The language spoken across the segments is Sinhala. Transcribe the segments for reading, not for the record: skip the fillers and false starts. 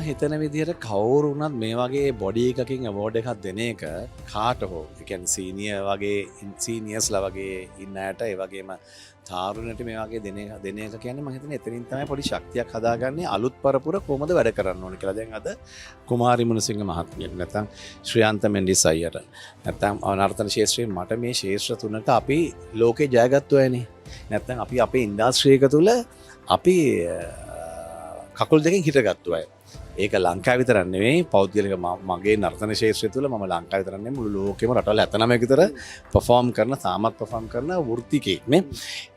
හිතන විදිහට කවුරු වුණත් මේ වගේ බොඩි එකකින් අවෝඩ් එකක් දෙන එක කාට හෝ ඒ කියන්නේ සීනියර් වගේ සීනියර්ස්ලා වගේ ඉන්න අයට ඒ වගේම තාරුණයට මේ වගේ දෙන එක කියන්නේ මම හිතන්නේ එතනින් තමයි පොඩි ශක්තියක් හදාගන්නේ අලුත් පරපුර කොහොමද වැඩ කරන්න ඕනේ කියලා. දැන් අද කුමාරි මුණසිංහ මහත්මියට නැත්නම් ශ්‍රියන්ත මෙන්ඩිස් අයියට නැත්නම් නර්තන ශාස්ත්‍රයේ මට මේ ශාස්ත්‍ර තුනට අපි ලෝකේ ජයගත්තු අයනේ. නැත්නම් අපි අපේ ඉන්ඩස්ට්‍රි එක තුල අපි කකුල් දෙකෙන් හිටගත්තු අය. ඒක ලංකාව විතරක් නෙවෙයි පෞද්ගලික මගේ නර්තන ශාස්ත්‍රය තුළ මම ලංකාව විතරක් නෙවෙයි මුළු ලෝකෙම රටවල් 79ක විතර perform කරන තාමත් perform කරන වෘත්තිකෙක් නේ.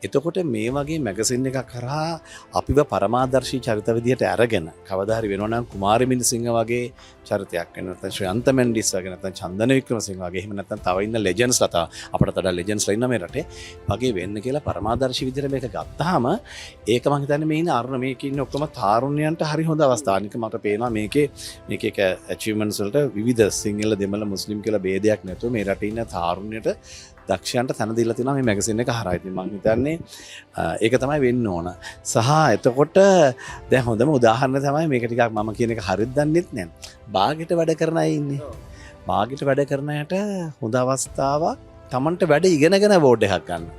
එතකොට මේ වගේ මැගසින් එකක් කරා අපිව පරමාදර්ශී චරිත විදියට අරගෙන කවදා හරි වෙනවා නම් කුමාරි මිනිසිංහ වගේ චරිතයක් වෙන නැත්නම් ශ්‍රයන්ත මෙන්ඩිස් වගේ නැත්නම් චන්දන වික්‍රමසිංහ වගේ එහෙම නැත්නම් තව ඉන්න ලෙජන්ඩ්ස්ලා තව අපිට වඩා ලෙජන්ඩ්ස්ලා ඉන්න මේ රටේ වගේ වෙන්න කියලා පරමාදර්ශී විදියට මේක ගත්තාම ඒක මම හිතන්නේ මේ ඉන්න අරුණ මේකේ ඉන්න ඔක්කොම තාරුණ්‍යයන්ට හරි හොඳ අවස්ථාවක්. මට පේනවා මේකේ එක achievements වලට විවිධ සිංහල දෙමළ මුස්ලිම් කියලා ભેදයක් නැතුව මේ රටේ ඉන්න තාරුණ්‍යයට දක්ෂයන්ට තන දීලා තියෙනවා මේ මැගසින් එක හරහා. ඉතින් මම හිතන්නේ ඒක තමයි වෙන්න ඕන. සහ එතකොට දැන් හොඳම උදාහරණ තමයි මේක ටිකක් මම කියන එක හරියට දන්නෙත් නැහැ. බාගෙට වැඩ කරන අය ඉන්නේ. බාගෙට වැඩ කරන අයට හොඳ අවස්ථාවක් Tamanට වැඩ ඉගෙනගෙන බෝඩ් එකක් ගන්න.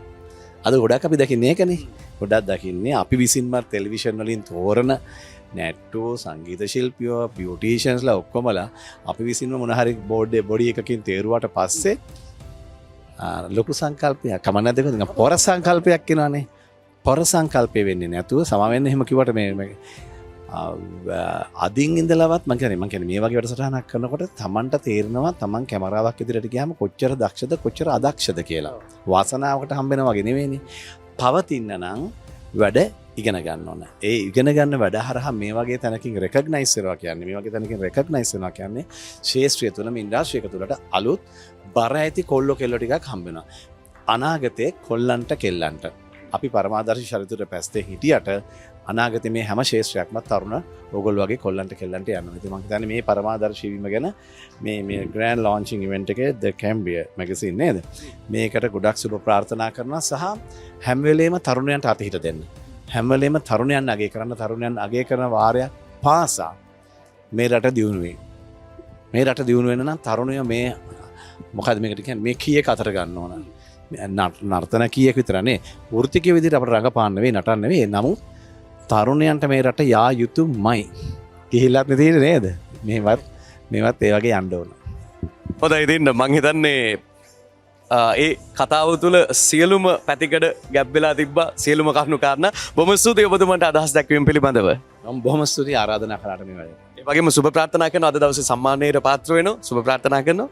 අද ගොඩක් අපි දකින්නේ ඒකනේ. ගොඩක් දකින්නේ අපි විසින්ම ටෙලිවිෂන් වලින් තෝරන නැට්ටෝ සංගීත ශිල්පියෝ බියුටිෂියන්ස්ලා ඔක්කොමලා අපි විසින්ම මොන හරි බොඩි එකකින් තේරුවාට පස්සේ ලොකු සංකල්පයක් කමන්න දෙක පොර සංකල්පයක් වෙනවානේ. පොර සංකල්පය වෙන්නේ නැතුව සම වෙන්න එහෙම කිව්වට මේ අදින් ඉඳලවත් මම කියන්නේ මේ වගේ වැඩසටහනක් කරනකොට Tamanට තේරෙනවා Taman කැමරාවක් ඉදිරියට ගියාම කොච්චර දක්ෂද කොච්චර අදක්ෂද කියලා. වාසනාවකට හම්බ වෙනා වගේ නෙවෙයිනේ. පවතින්න නම් වැඩ ඉගෙන ගන්න ඕන. ඒ ඉගෙන ගන්න වැඩ හරහා මේ වගේ තැනකින් රෙකග්නයිස් වෙනවා කියන්නේ මේ වගේ තැනකින් රෙකග්නයිස් වෙනවා කියන්නේ ශාස්ත්‍රීය තුලම ඉන්ඩස්ට්‍රි එක තුලට අලුත් බර ඇති කොල්ලෝ කෙල්ලෝ ටිකක් හම්බ වෙනවා. අනාගතේ කොල්ලන්ට කෙල්ලන්ට අපි පරමාදර්ශී චරිතවල පැත්තේ හිටියට අනාගතේ මේ හැම ශාස්ත්‍රයක්ම තරුණ ඕගොල්ලෝ වගේ කොල්ලන්ට කෙල්ලන්ට යනවා. ඉතින් මම හිතන්නේ මේ පරමාදර්ශී වීම ගැන මේ ග්‍රෑන්ඩ් ලොන්චින් ඉවෙන්ට් එකේ The Cambia මැගසින් නේද? මේකට ගොඩක් සුබ ප්‍රාර්ථනා කරනවා සහ හැම වෙලේම තරුණයන්ට අතහිට දෙන්න. හැම වෙලේම තරුණයන් අගය කරන්න තරුණයන් අගය කරන වාරයක් පාසා මේ රට දියුණු වෙයි. මේ රට දියුණු වෙන්න නම් තරුණයෝ මේ මොකද්ද මේකට කියන්නේ මේ කීයක අතර ගන්න ඕන. නර්තන කීයක විතරනේ වෘත්තිකයේ විදිහට අපිට රඟපාන්න නෙවෙයි නටන්න නෙවෙයි. නමුත් තරුණයන්ට මේ රට යා යුතුමයි. ගිහිල්ලත් නෙතේ නේද? මේවත් ඒ වගේ යන්න ඕන. හොඳයි ඉතින් මං හිතන්නේ ඒ කතාව තුළ සියලුම පැතිකඩ ගැබ් වෙලා තිබ්බා සියලුම කරුණු කාරණා. බොහොම ස්තුතියි ඔබතුමන්ට අදහස් දැක්වීම පිළිබඳව. මම බොහොම ස්තුතියි ආරාධනා කළාට මේ වැඩේ. ඒ වගේම සුබ ප්‍රාර්ථනා කරනවා අද දවසේ සම්මානයට පාත්‍ර වෙනවා. සුබ ප්‍රාර්ථනා කරනවා.